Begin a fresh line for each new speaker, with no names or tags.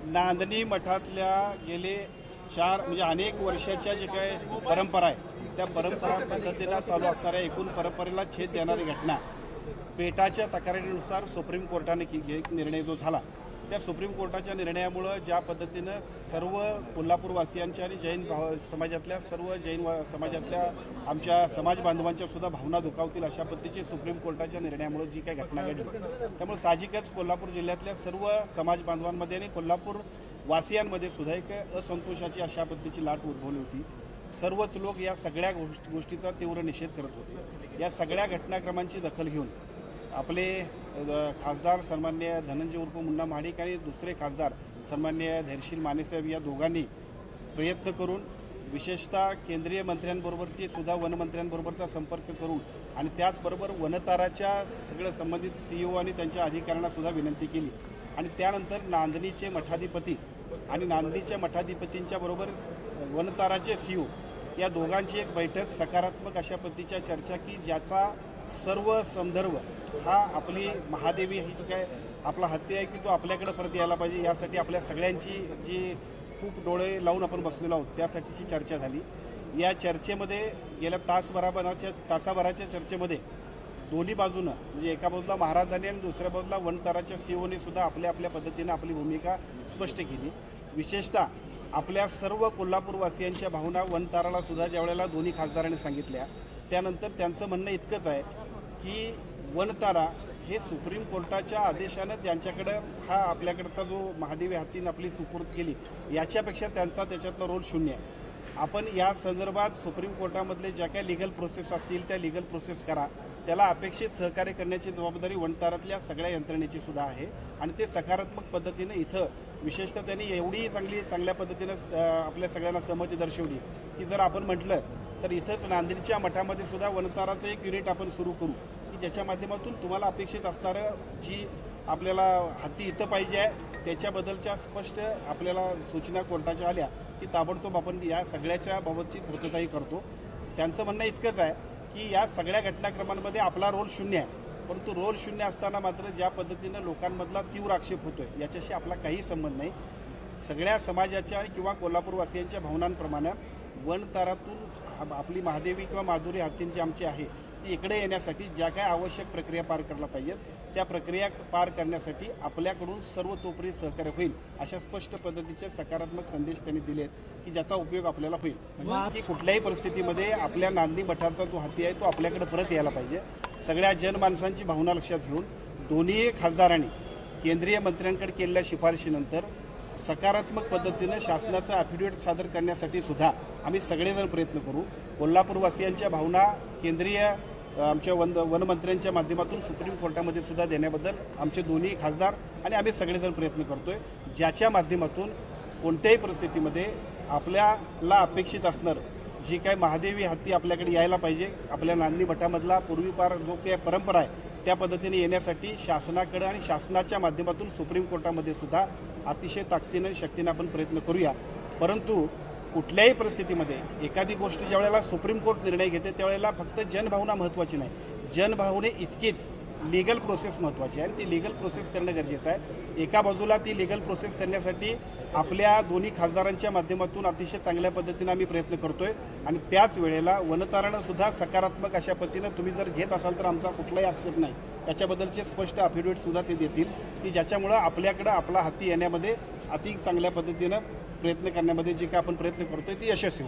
नांदणी मठातल्या गेले म्हणजे अनेक वर्षाच्या जे काय परंपरा आहे त्या परंपरा पद्धतीने चालू असणाऱ्या एकूण परंपरेला छेद देणारी घटना पेटाच्या तक्रारीनुसार सुप्रीम कोर्टाने निर्णय जो झाला त्या सुप्रीम कोर्टाच्या निर्णयामुळे ज्या पद्धतीनं सर्व कोल्हापूरवासियांच्या आणि जैन समाजातल्या सर्व जैन समाजातल्या आमच्या समाज बांधवांच्या सुद्धा भावना दुखावतील अशा पद्धतीची सुप्रीम कोर्टाच्या निर्णयामुळे जी काही घटना घडली त्यामुळे साहजिकच कोल्हापूर जिल्ह्यातल्या सर्व समाज बांधवांमध्ये आणि कोल्हापूर वासियांमध्ये सुद्धा एक असंतोषाची अशा पद्धतीची लाट उद्भवली होती। सर्वच लोक या सगळ्या गोष्टीचा तीव्र निषेध करत होते। या सगळ्या घटनाक्रमांची दखल घेऊन आपले खासदार सन्माननीय धनंजय उर्फ मुन्ना महाडिक आणि दुसरे खासदार सन्माननीय धैर्यशील मानेसाहेब या दोघांनी प्रयत्न करून विशेषतः केंद्रीय मंत्र्यांबरोबरची सुद्धा वनमंत्र्यांबरोबरचा संपर्क करून आणि त्याचबरोबर वनताराच्या सगळं संबंधित CEO आणि त्यांच्या अधिकाऱ्यांना सुद्धा विनंती केली आणि त्यानंतर नांदणीचे मठाधिपती आणि नांदणीच्या मठाधिपतींच्या बरोबर वनताराचे CEO या दोघांची एक बैठक सकारात्मक अशा पद्धतीच्या चर्चा की ज्याचा सर्व संदर्भ हा आपली महादेवी ही जो काय आपला हत्या आहे की तो आपल्याकडे परत यायला पाहिजे यासाठी आपल्या सगळ्यांची जी खूप डोळे लावून आपण बसलेलो आहोत त्यासाठीची चर्चा झाली। या चर्चेमध्ये गेल्या तासाभराच्या चर्चेमध्ये दोन्ही बाजूनं म्हणजे एका बाजूला महाराजांनी आणि दुसऱ्या बाजूला वनताराच्या CEOने सुद्धा आपल्या आपल्या पद्धतीने आपली भूमिका स्पष्ट केली। विशेषतः आपल्या सर्व कोल्हापूरवासियांच्या भावना वनताराला सुद्धा ज्यावेळेला दोन्ही खासदारांनी सांगितल्या त्यानंतर त्यांचं म्हणणं इतकंच आहे की वनतारा हे सुप्रीम कोर्टाच्या आदेशानं त्यांच्याकडं हा आपल्याकडचा जो महादेवी हत्तीनं आपली सुपूर्द केली याच्यापेक्षा त्यांचा त्याच्यातला रोल शून्य आहे। आपण या संदर्भात सुप्रीम कोर्टामधले ज्या काही लिगल प्रोसेस असतील त्या लिगल प्रोसेस करा, त्याला अपेक्षित सहकार्य करण्याची जबाबदारी वनतारातल्या सगळ्या यंत्रणेची सुद्धा आहे आणि ते सकारात्मक पद्धतीनं इथं विशेषतः त्यांनी एवढी चांगल्या पद्धतीनं आपल्या सगळ्यांना सहमती दर्शवली की जर आपण म्हटलं तर इथंच नांदणीच्या मठामध्ये सुद्धा वनताराचं एक युनिट आपण सुरू करू की ज्याच्या माध्यमातून तुम्हाला अपेक्षित असणारं जी आपल्याला हत्ती इथं पाहिजे आहे त्याच्याबद्दलच्या स्पष्ट आपल्याला सूचना कोर्टाच्या आल्या की ताबडतोब आपण या सगळ्याच्या बाबतची पूर्तताही करतो। त्यांचं म्हणणं इतकंच आहे की या सगळ्या घटनाक्रमांमध्ये आपला रोल शून्य आहे, परंतु रोल शून्य असताना मात्र ज्या पद्धतीनं लोकांमधला तीव्र आक्षेप होतोय याच्याशी आपला काही संबंध नाही। सगळ्या समाजाच्या किंवा कोल्हापूरवासियांच्या भावनांप्रमाणे वनतारातून आपली महादेवी किंवा माधुरी हत्ती जी आमची आहे ती इकडे येण्यासाठी ज्या काय आवश्यक प्रक्रिया पार करायला पाहिजेत त्या प्रक्रिया पार करण्यासाठी आपल्याकडून सर्वतोपरी सहकार्य होईल अशा स्पष्ट पद्धतीचे सकारात्मक संदेश त्यांनी दिलेत की ज्याचा उपयोग आपल्याला होईल की कुठल्याही परिस्थितीमध्ये आपल्या नांदणी मठाचा जो हत्ती आहे तो आपल्याकडे परत यायला पाहिजे। सगळ्या जनमानसांची भावना लक्षात घेऊन दोन्ही खासदारांनी केंद्रीय मंत्र्यांकडे केलेल्या शिफारशीनंतर सकारात्मक पद्धतीने शासनाचं ॲफिडेव्हिट सादर करण्यासाठी सुद्धा आम्ही सगळेजण प्रयत्न करू। कोल्हापूरवासियांच्या भावना केंद्रीय आमच्या वनमंत्र्यांच्या माध्यमातून सुप्रीम कोर्टामध्ये सुद्धा देण्याबद्दल आमचे दोन्ही खासदार आणि आम्ही सगळेजण प्रयत्न करतोय ज्याच्या माध्यमातून कोणत्याही परिस्थितीमध्ये आपल्याला अपेक्षित असणार जी काय महादेवी हत्ती आपल्याकडे यायला पाहिजे आपल्या नांदणी मठामधला पूर्वीपार जो काही परंपरा आहे त्या पद्धतीने येण्यासाठी शासनाकडे आणि शासनाच्या माध्यमातून सुप्रीम कोर्टामध्ये सुद्धा अतिशय ताकदीने शक्तीने आपण प्रयत्न करूया। परंतु कुठल्याही परिस्थितीमध्ये एखादी गोष्ट ज्या वेळेला सुप्रीम कोर्ट निर्णय घेते त्यावेळेला फक्त जनभावना महत्त्वाची नाही, जनभावने इतकीच लीगल प्रोसेस महत्त्वाची आहे आणि ती लीगल प्रोसेस करणं गरजेचं आहे। एका बाजूला ती लीगल प्रोसेस करण्यासाठी आपल्या दोन्ही खासदारांच्या माध्यमातून अतिशय चांगल्या पद्धतीने आम्ही प्रयत्न करतोय आणि त्याच वेळेला वनतारानं सुद्धा सकारात्मक अशा पद्धतीनं तुम्ही जर घेत असाल तर आमचा कुठलाही आक्षेप नाही त्याच्याबद्दलचे स्पष्ट ॲफिडेव्हिट सुद्धा ते देतील की ज्याच्यामुळं आपल्याकडं आपला हत्ती येण्यामध्ये अति चांगल्या पद्धतीनं प्रयत्न करण्यामध्ये जे काय आपण प्रयत्न करतोय ती यशस्वी होईल।